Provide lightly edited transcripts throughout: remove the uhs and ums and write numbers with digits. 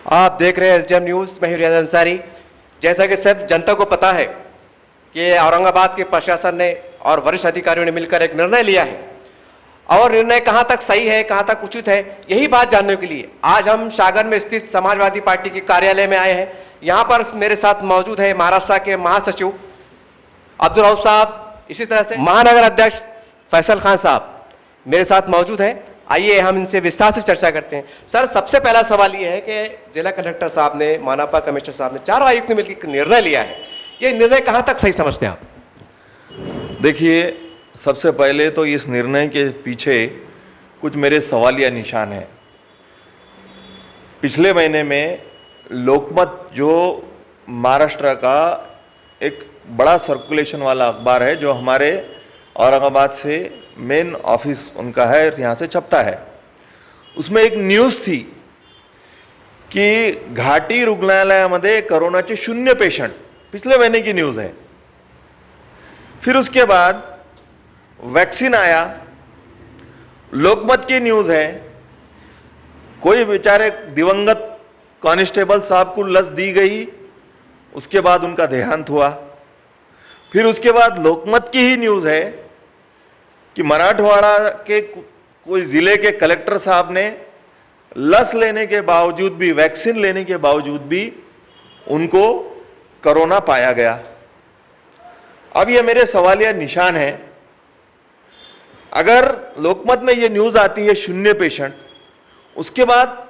आप देख रहे हैं एसडीएम न्यूज़। मैं हूं रियाज अंसारी। जैसा कि सब जनता को पता है कि औरंगाबाद के प्रशासन ने और वरिष्ठ अधिकारियों ने मिलकर एक निर्णय लिया है, और निर्णय कहां तक सही है, कहां तक उचित है, यही बात जानने के लिए आज हम सागर में स्थित समाजवादी पार्टी के कार्यालय में आए हैं। यहां पर मेरे साथ मौजूद है महाराष्ट्र के महासचिव अब्दुल रऊफ साहब, इसी तरह से महानगर अध्यक्ष फैसल खान साहब मेरे साथ मौजूद हैं। आइए हम इनसे विस्तार से चर्चा करते हैं। सर, सबसे पहला सवाल ये है कि जिला कलेक्टर साहब ने, मानपा कमिश्नर साहब ने, चारों आयुक्त ने मिलकर निर्णय लिया है, ये निर्णय कहां तक सही समझते हैं आप? देखिए, सबसे पहले तो इस निर्णय के पीछे कुछ मेरे सवालिया निशान हैं। पिछले महीने में लोकमत, जो महाराष्ट्र का एक बड़ा सर्कुलेशन वाला अखबार है, जो हमारे औरंगाबाद से मेन ऑफिस उनका है, यहाँ से छपता है, उसमें एक न्यूज़ थी कि घाटी रुग्णालयामध्ये कोरोनाचे 0 पेशंट, पिछले महीने की न्यूज़ है। फिर उसके बाद वैक्सीन आया, लोकमत की न्यूज़ है, कोई बेचारे दिवंगत कांस्टेबल साहब को लस दी गई, उसके बाद उनका देहांत हुआ। फिर उसके बाद लोकमत की ही न्यूज़ है कि मराठवाड़ा के कोई ज़िले के कलेक्टर साहब ने लस लेने के बावजूद भी, वैक्सीन लेने के बावजूद भी उनको कोरोना पाया गया। अब ये मेरे सवालिया निशान है। अगर लोकमत में ये न्यूज़ आती है 0 पेशेंट, उसके बाद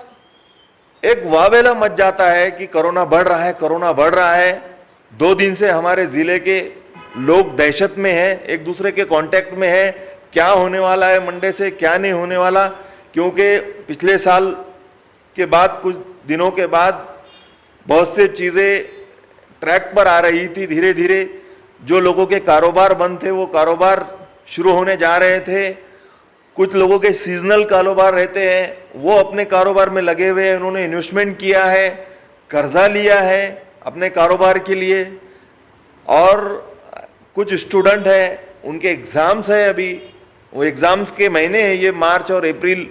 एक वावेला मच जाता है कि कोरोना बढ़ रहा है, कोरोना बढ़ रहा है। 2 दिन से हमारे ज़िले के लोग दहशत में हैं, एक दूसरे के कांटेक्ट में हैं, क्या होने वाला है मंडे से, क्या नहीं होने वाला, क्योंकि पिछले साल के बाद, कुछ दिनों के बाद बहुत से चीज़ें ट्रैक पर आ रही थी। धीरे धीरे जो लोगों के कारोबार बंद थे, वो कारोबार शुरू होने जा रहे थे। कुछ लोगों के सीजनल कारोबार रहते हैं, वो अपने कारोबार में लगे हुए हैं, उन्होंने इन्वेस्टमेंट किया है, कर्जा लिया है अपने कारोबार के लिए। और कुछ स्टूडेंट हैं, उनके एग्ज़ाम्स हैं, अभी वो एग्ज़ाम्स के महीने हैं, ये मार्च और अप्रैल।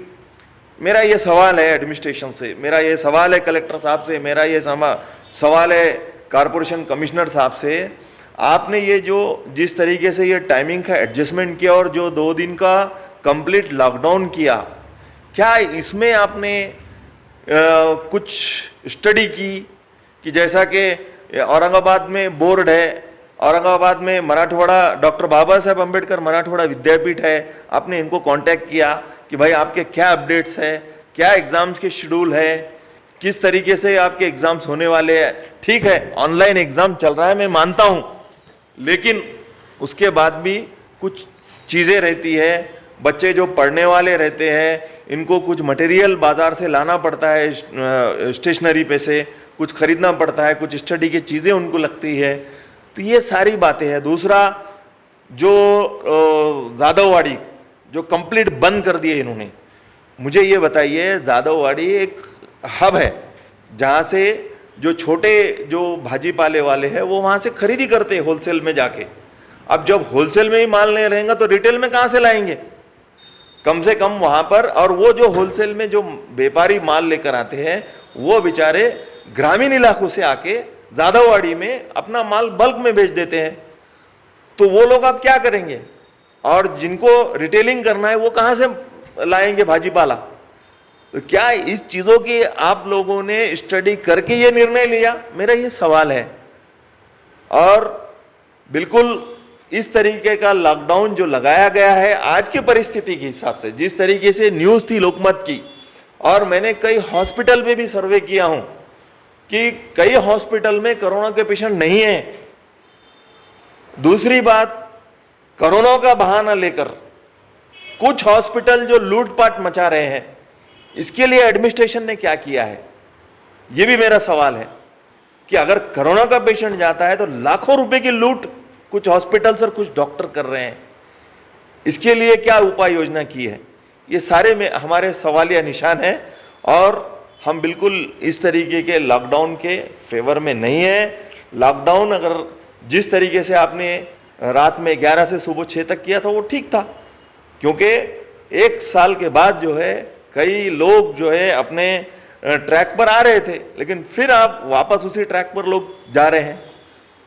मेरा ये सवाल है एडमिनिस्ट्रेशन से, मेरा ये सवाल है कलेक्टर साहब से, मेरा ये सवाल है कॉरपोरेशन कमिश्नर साहब से। आपने ये जो जिस तरीके से ये टाइमिंग का एडजस्टमेंट किया और जो 2 दिन का कंप्लीट लॉकडाउन किया, क्या इसमें आपने कुछ स्टडी की कि जैसा कि औरंगाबाद में बोर्ड है, औरंगाबाद में मराठवाड़ा, डॉक्टर बाबा साहेब अम्बेडकर मराठवाड़ा विद्यापीठ है, आपने इनको कांटेक्ट किया कि भाई आपके क्या अपडेट्स हैं, क्या एग्ज़ाम्स के शेड्यूल है, किस तरीके से आपके एग्ज़ाम्स होने वाले हैं? ठीक है, ऑनलाइन एग्ज़ाम चल रहा है, मैं मानता हूँ, लेकिन उसके बाद भी कुछ चीज़ें रहती है। बच्चे जो पढ़ने वाले रहते हैं, इनको कुछ मटेरियल बाज़ार से लाना पड़ता है, स्टेशनरी पे से कुछ ख़रीदना पड़ता है, कुछ स्टडी की चीज़ें उनको लगती है। तो ये सारी बातें हैं। दूसरा, जो जादववाड़ी जो कंप्लीट बंद कर दिए इन्होंने, मुझे ये बताइए, जादववाड़ी एक हब है जहाँ से जो छोटे जो भाजी पाले वाले हैं वो वहाँ से खरीदी करते हैं होलसेल में जाके। अब जब होलसेल में ही माल नहीं रहेगा तो रिटेल में कहाँ से लाएंगे? कम से कम वहाँ पर, और वो जो होलसेल में जो व्यापारी माल लेकर आते हैं, वो बेचारे ग्रामीण इलाकों से आके जादववाड़ी में अपना माल बल्क में बेच देते हैं। तो वो लोग अब क्या करेंगे? और जिनको रिटेलिंग करना है वो कहाँ से लाएंगे भाजी पाला? तो क्या इस चीज़ों की आप लोगों ने स्टडी करके ये निर्णय लिया? मेरा ये सवाल है। और बिल्कुल इस तरीके का लॉकडाउन जो लगाया गया है आज की परिस्थिति के हिसाब से, जिस तरीके से न्यूज़ थी लोकमत की, और मैंने कई हॉस्पिटल में भी सर्वे किया हूँ कि कई हॉस्पिटल में कोरोना के पेशेंट नहीं हैं। दूसरी बात, कोरोना का बहाना लेकर कुछ हॉस्पिटल जो लूटपाट मचा रहे हैं, इसके लिए एडमिनिस्ट्रेशन ने क्या किया है? ये भी मेरा सवाल है कि अगर कोरोना का पेशेंट जाता है तो लाखों रुपए की लूट कुछ हॉस्पिटल्स और कुछ डॉक्टर कर रहे हैं, इसके लिए क्या उपाय योजना की है? ये सारे में हमारे सवालिया निशान हैं, और हम बिल्कुल इस तरीके के लॉकडाउन के फेवर में नहीं है। लॉकडाउन अगर जिस तरीके से आपने रात में 11 से सुबह 6 तक किया था वो ठीक था, क्योंकि 1 साल के बाद जो है कई लोग जो है अपने ट्रैक पर आ रहे थे, लेकिन फिर आप वापस उसी ट्रैक पर लोग जा रहे हैं।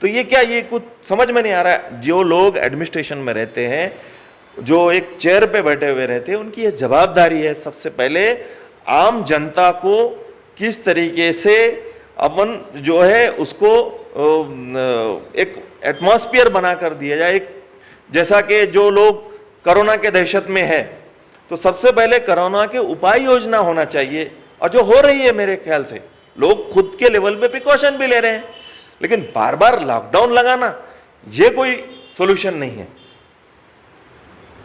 तो ये क्या, ये कुछ समझ में नहीं आ रहा है। जो लोग एडमिनिस्ट्रेशन में रहते हैं, जो एक चेयर पे बैठे हुए रहते हैं, उनकी ये जवाबदारी है सबसे पहले आम जनता को किस तरीके से अपन जो है उसको एक एटमॉस्फेयर बना कर दिया जाए। एक जैसा कि जो लोग कोरोना के दहशत में है, तो सबसे पहले कोरोना के उपाय योजना होना चाहिए, और जो हो रही है मेरे ख्याल से लोग खुद के लेवल पे प्रिकॉशन भी ले रहे हैं, लेकिन बार बार लॉकडाउन लगाना ये कोई सोल्यूशन नहीं है।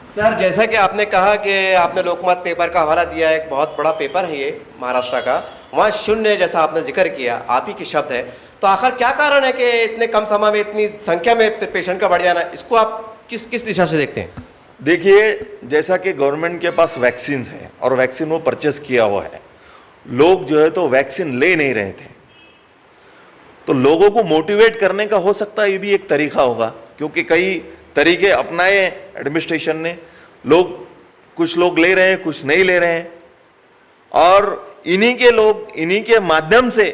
सर, जैसा कि आपने कहा कि आपने लोकमत पेपर का हवाला दिया, एक बहुत बड़ा पेपर है ये महाराष्ट्र का, वहाँ शून्य जैसा आपने जिक्र किया, आप ही की शब्द है, तो आखिर क्या कारण है कि इतने कम समय में इतनी संख्या में पेशेंट का बढ़ जाना, इसको आप किस किस दिशा से देखते हैं? देखिए, जैसा कि गवर्नमेंट के पास वैक्सीन है और वैक्सीन वो परचेस किया हुआ है, लोग जो है तो वैक्सीन ले नहीं रहे थे, तो लोगों को मोटिवेट करने का हो सकता है ये भी एक तरीका होगा, क्योंकि कई तरीके अपनाए एडमिनिस्ट्रेशन ने। कुछ लोग ले रहे हैं, कुछ नहीं ले रहे हैं, और इन्हीं के माध्यम से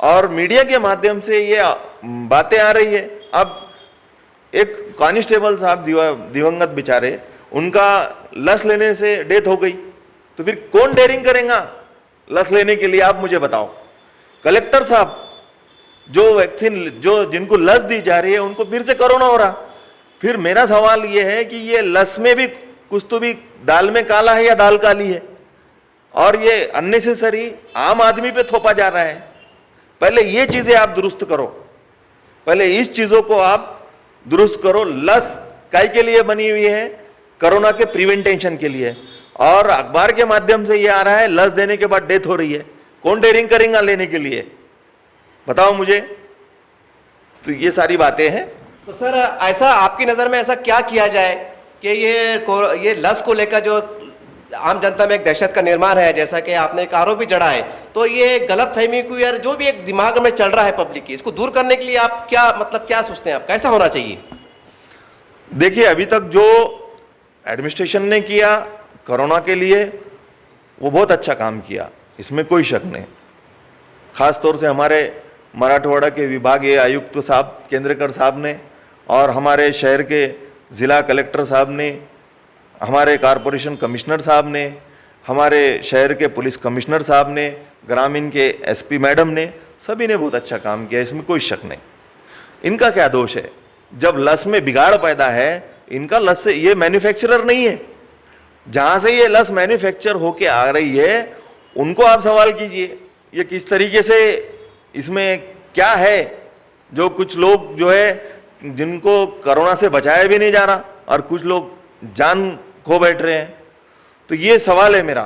और मीडिया के माध्यम से ये बातें आ रही है। अब एक कांस्टेबल साहब दिवंगत बेचारे, उनका लस लेने से डेथ हो गई, तो फिर कौन डेयरिंग करेगा लस लेने के लिए, आप मुझे बताओ। कलेक्टर साहब जो वैक्सीन जिनको लस दी जा रही है, उनको फिर से कोरोना हो रहा। फिर मेरा सवाल ये है कि ये लस में भी कुछ तो भी दाल में काला है या दाल काली है, और ये अननेसेसरी आम आदमी पे थोपा जा रहा है। पहले ये चीजें आप दुरुस्त करो, पहले इस चीजों को आप दुरुस्त करो। लस काय के लिए बनी हुई है? कोरोना के प्रिवेंटेशन के लिए, और अखबार के माध्यम से ये आ रहा है लस देने के बाद डेथ हो रही है। कौन डेयरिंग करेगा लेने के लिए, बताओ मुझे। तो ये सारी बातें हैं। तो सर, ऐसा आपकी नज़र में ऐसा क्या किया जाए कि ये लस को लेकर जो आम जनता में एक दहशत का निर्माण है, जैसा कि आपने एक आरोप भी जड़ा है, तो ये गलत फहमी को यार जो भी एक दिमाग में चल रहा है पब्लिक की, इसको दूर करने के लिए आप क्या सोचते हैं, आप कैसा होना चाहिए? देखिए, अभी तक जो एडमिनिस्ट्रेशन ने किया कोरोना के लिए, वो बहुत अच्छा काम किया, इसमें कोई शक नहीं। खास तौर से हमारे मराठवाड़ा के विभागीय आयुक्त साहब केंद्रेकर साहब ने, और हमारे शहर के ज़िला कलेक्टर साहब ने, हमारे कॉरपोरेशन कमिश्नर साहब ने, हमारे शहर के पुलिस कमिश्नर साहब ने, ग्रामीण के एसपी मैडम ने, सभी ने बहुत अच्छा काम किया, इसमें कोई शक नहीं। इनका क्या दोष है? जब लस में बिगाड़ पैदा है, इनका लस से, ये मैन्युफैक्चरर नहीं है, जहाँ से ये लस मैन्युफैक्चर होके आ रही है उनको आप सवाल कीजिए, ये किस तरीके से, इसमें क्या है जो कुछ लोग जो है जिनको कोरोना से बचाया भी नहीं जा रहा और कुछ लोग जान खो बैठ रहे हैं। तो ये सवाल है मेरा